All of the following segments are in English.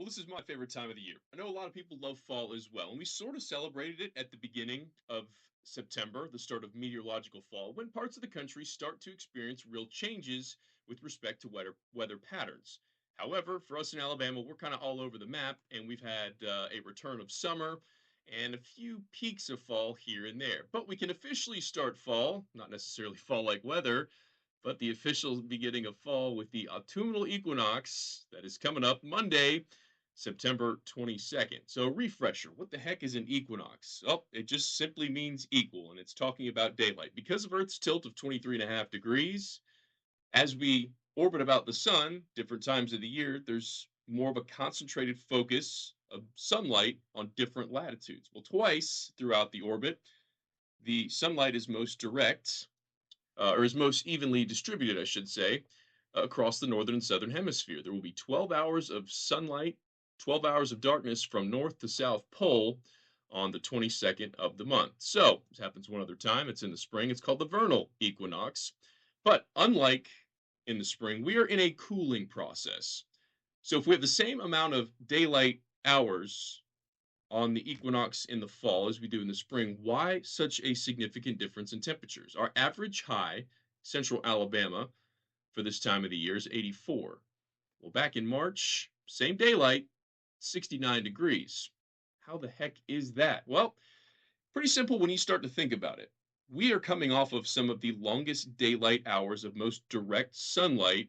Well, this is my favorite time of the year. I know a lot of people love fall as well, and we sort of celebrated it at the beginning of September, the start of meteorological fall, when parts of the country start to experience real changes with respect to weather patterns. However, for us in Alabama, we're kind of all over the map, and we've had a return of summer and a few peaks of fall here and there. But we can officially start fall, not necessarily fall like weather, but the official beginning of fall with the autumnal equinox that is coming up Monday, September 22nd. So, refresher, what the heck is an equinox? Oh, it just simply means equal, and it's talking about daylight. Because of Earth's tilt of 23.5 degrees, as we orbit about the sun, different times of the year, there's more of a concentrated focus of sunlight on different latitudes. Well, twice throughout the orbit, the sunlight is most direct or is most evenly distributed, I should say, across the northern and southern hemisphere. There will be 12 hours of sunlight, 12 hours of darkness from north to south pole on the 22nd of the month. So, this happens one other time. It's in the spring. It's called the vernal equinox. But unlike in the spring, we are in a cooling process. So, if we have the same amount of daylight hours on the equinox in the fall as we do in the spring, why such a significant difference in temperatures? Our average high, central Alabama, for this time of the year is 84. Well, back in March, same daylight, 69 degrees. How the heck is that? Well, pretty simple when you start to think about it. We are coming off of some of the longest daylight hours of most direct sunlight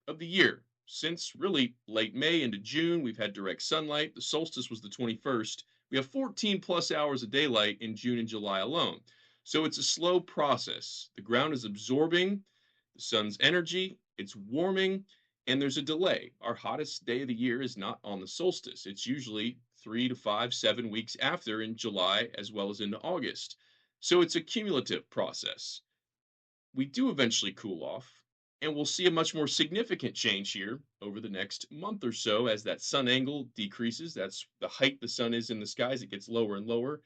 of the year. Since really late May into June, we've had direct sunlight. The solstice was the 21st. We have 14 plus hours of daylight in June and July alone. So it's a slow process. The ground is absorbing the sun's energy, it's warming, and there's a delay. Our hottest day of the year is not on the solstice. It's usually 3 to 5, 7 weeks after in July as well as into August. So it's a cumulative process. We do eventually cool off, and we'll see a much more significant change here over the next month or so as that sun angle decreases. That's the height the sun is in the skies, it gets lower and lower.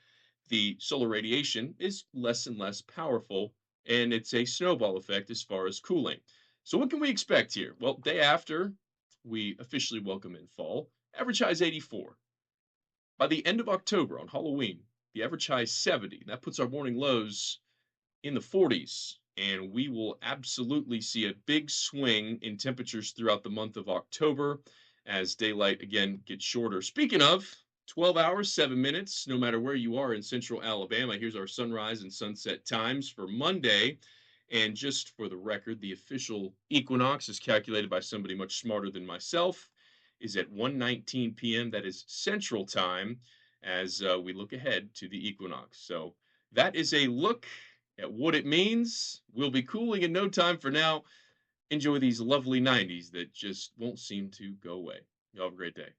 The solar radiation is less and less powerful, and it's a snowball effect as far as cooling. So, what can we expect here? Well, day after we officially welcome in fall, average high is 84. By the end of October on Halloween, the average high is 70. That puts our morning lows in the 40s, and we will absolutely see a big swing in temperatures throughout the month of October as daylight again gets shorter. Speaking of 12 hours, 7 minutes, no matter where you are in central Alabama, here's our sunrise and sunset times for Monday. And just for the record, the official equinox is calculated by somebody much smarter than myself, is at 1:19 p.m. That is central time as we look ahead to the equinox. So that is a look at what it means. We'll be cooling in no time. For now, enjoy these lovely 90s that just won't seem to go away. You all have a great day.